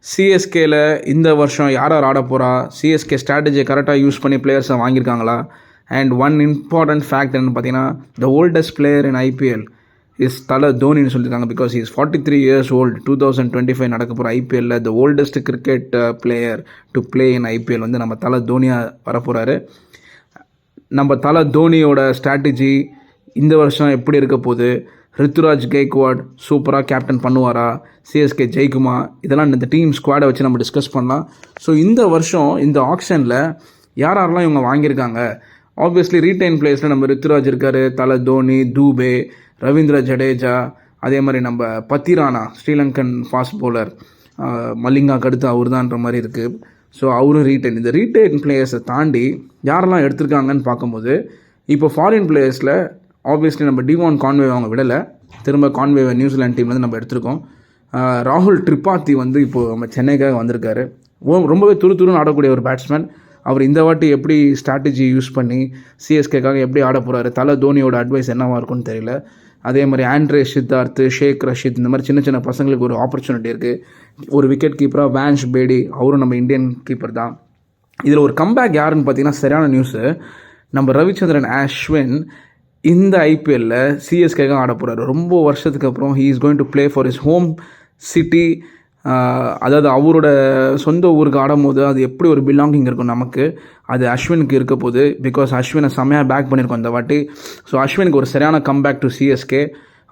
சிஎஸ்கேல இந்த வருஷம் யார் யார் ஆட போகிறா, சிஎஸ்கே ஸ்ட்ராட்டஜியை கரெக்டாக யூஸ் பண்ணி பிளேயர்ஸை வாங்கியிருக்காங்களா? அண்ட் ஒன் இம்பார்ட்டன்ட் ஃபேக்ட் என்னென்னு பார்த்தீங்கன்னா, the oldest player in IPL is தலை தோனின்னு சொல்லியிருக்காங்க. Because is 43 years old. 2025 நடக்க போகிற ஐபிஎல்லில் the oldest cricket player to play in IPL வந்து நம்ம தலை தோனியாக வரப்போகிறாரு. நம்ம தலை தோனியோட ஸ்ட்ராட்டஜி இந்த வருஷம் எப்படி இருக்க போகுது? ரித்துராஜ் கெய்க்வாட் சூப்பராக கேப்டன் பண்ணுவாரா? சிஎஸ்கே ஜெயிக்குமா? இதெல்லாம் இந்த டீம் ஸ்குவாடை வச்சு நம்ம டிஸ்கஸ் பண்ணலாம். ஸோ இந்த வருஷம் இந்த ஆக்ஷனில் யாரெல்லாம் இவங்க வாங்கியிருக்காங்க? ஆப்வியஸ்லி ரீட்டைன் பிளேயர்ஸில் நம்ம ரித்துராஜ் இருக்கார், தலை தோனி, தூபே, ரவீந்திர ஜடேஜா, அதே மாதிரி நம்ம பத்திரானா ஸ்ரீலங்கன் ஃபாஸ்ட் பவுலர், மல்லிங்காக்கு அடுத்து அவர் தான்ற மாதிரி இருக்குது. ஸோ அவரும் ரீட்டைன். இந்த ரீட்டைன் பிளேயர்ஸை தாண்டி யாரெல்லாம் எடுத்திருக்காங்கன்னு பார்க்கும்போது, இப்போ ஃபாரின் பிளேயர்ஸில் ஆப்வியஸ்லி நம்ம டிவான் கான்வே அவங்க விடலை, திரும்ப கான்வேவை நியூசிலாந்து டீம்லேருந்து நம்ம எடுத்திருக்கோம். ராகுல் திரிபாதி வந்து இப்போது நம்ம சென்னைக்காக வந்திருக்காரு. ரொம்பவே துருன்னு ஆடக்கூடிய ஒரு பேட்ஸ்மேன். அவர் இந்த வாட்டி எப்படி ஸ்ட்ராட்டஜி யூஸ் பண்ணி சிஎஸ்கேக்காக எப்படி ஆட போகிறாரு, தலை தோனியோட அட்வைஸ் என்னவாக இருக்கும்னு தெரியல. அதே மாதிரி ஆண்ட்ரே சித்தார்த், ஷேக் ரஷீத், இந்த மாதிரி சின்ன சின்ன பசங்களுக்கு ஒரு ஆப்பர்ச்சுனிட்டி இருக்குது. ஒரு விக்கெட் கீப்பராக வேன்ஷ் பேடி, அவரும் நம்ம இந்தியன் கீப்பர் தான். இதில் ஒரு கம்பேக் யாருன்னு பார்த்தீங்கன்னா சரியான நியூஸு. நம்ம ரவிச்சந்திரன் அஸ்வின் இந்த ஐபிஎல்லில் சிஎஸ்கேக்காக ஆட போகிறாரு. ரொம்ப வருஷத்துக்கு அப்புறம் he is going to play for his home city. அதாவது அவரோட சொந்த ஊருக்கு ஆடும்போது அது எப்படி ஒரு பிலாங்கிங் இருக்கும் நமக்கு, அது அஸ்வினுக்கு இருக்க போகுது. பிகாஸ் அஸ்வினை செம்மையாக பேக் பண்ணியிருக்கோம் இந்த வாட்டி. ஸோ அஸ்வினுக்கு ஒரு சரியான கம்பேக் டு சிஎஸ்கே.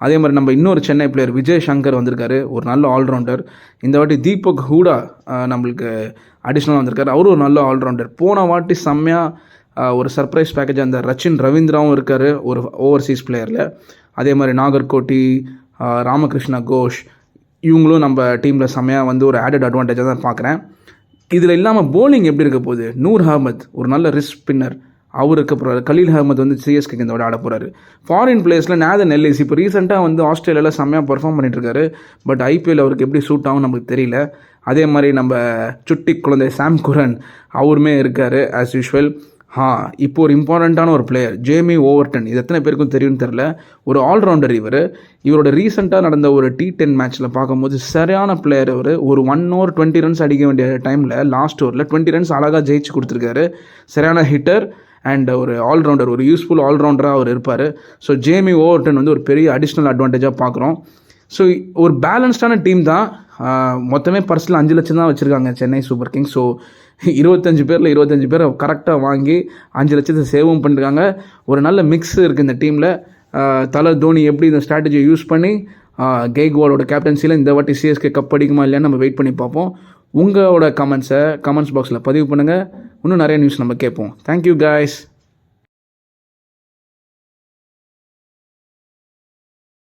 அதே மாதிரி நம்ம இன்னொரு சென்னை பிளேயர் விஜய் சங்கர் வந்திருக்காரு, ஒரு நல்ல ஆல்ரவுண்டர். இந்த வாட்டி தீபக் ஹூடா நம்மளுக்கு அடிஷ்னலாக வந்திருக்காரு, அவரும் ஒரு நல்ல ஆல்ரவுண்டர். போன வாட்டி செம்மையாக ஒரு சர்ப்ரைஸ் பேக்கேஜ் அந்த ரச்சின் ரவீந்திராவும் இருக்கார் ஒரு ஓவர்சீஸ் பிளேயரில். அதே மாதிரி நாகர்கோட்டி, ராமகிருஷ்ணா கோஷ், இவங்களும் நம்ம டீமில் செம்மையாக வந்து ஒரு ஆடட் அட்வான்டேஜாக தான் பார்க்குறேன். இதில் இல்லாமல் போலிங் எப்படி இருக்க போகுது? நூர் அஹமத் ஒரு நல்ல ரிஸ்க் ஸ்பின்னர், அவர் இருக்க போகிறாரு. கலீல் அஹமத் வந்து சிஎஸ்கேக்கு இந்த விட ஆட போகிறாரு. ஃபாரின் பிளேயர்ஸில் நேதன் எல்லிஸ் இப்போ ரீசெண்டாக வந்து ஆஸ்திரேலியாவில் செம்மையாக பெர்ஃபார்ம் பண்ணிட்டுருக்காரு. பட் ஐபிஎல் அவருக்கு எப்படி சூட் ஆகும் நமக்கு தெரியல. அதே மாதிரி நம்ம சுட்டி குழந்தை சாம் குரன் அவருமே இருக்கார் ஆஸ் யூஷுவல். இப்போ ஒரு இம்பார்ட்டண்ட்டான ஒரு பிளேயர் ஜேமி ஓவர்டன், இது எத்தனை பேருக்கும் தெரியும்னு தெரில, ஒரு ஆல்ரவுண்டர் இவரோட ரீசெண்டாக நடந்த ஒரு T10 மேட்ச்சில் பார்க்கும்போது சரியான பிளேயர். ஒரு 1 over 20 runs அடிக்க வேண்டிய டைமில் லாஸ்ட் ஓவரில் 20 runs அழகாக ஜெயிச்சு கொடுத்துருக்காரு. சரியான ஹிட்டர் அண்ட் ஒரு ஆல்ரவுண்டர், ஒரு யூஸ்ஃபுல் ஆல்ரவுண்டராக அவர் இருப்பார். ஸோ ஜேமி ஓவர்டன் வந்து ஒரு பெரிய அடிஷ்னல் அட்வான்டேஜாக பார்க்குறோம். ஸோ ஒரு பேலன்ஸ்டான டீம் தான். மொத்தமே பர்ஸில் 5 லட்சம் தான் வச்சுருக்காங்க சென்னை சூப்பர் கிங்ஸ். ஸோ 25 பேரை கரெக்டாக வாங்கி 5 லட்சத்தை சேவும் பண்ணியிருக்காங்க. ஒரு நல்ல மிக்ஸ் இருக்குது இந்த டீமில். தலை தோனி எப்படி இந்த ஸ்ட்ராட்டஜியை யூஸ் பண்ணி கெய்க்வாடோட கேப்டன்சியில் இந்த வாட்டி சிஎஸ்கே கப் அடிக்குமா இல்லையான்னு நம்ம வெயிட் பண்ணி பார்ப்போம். உங்களோட கமெண்ட்ஸ் பாக்ஸில் பதிவு பண்ணுங்கள். இன்னும் நிறைய நியூஸ் நம்ம கேட்போம். Thank you guys.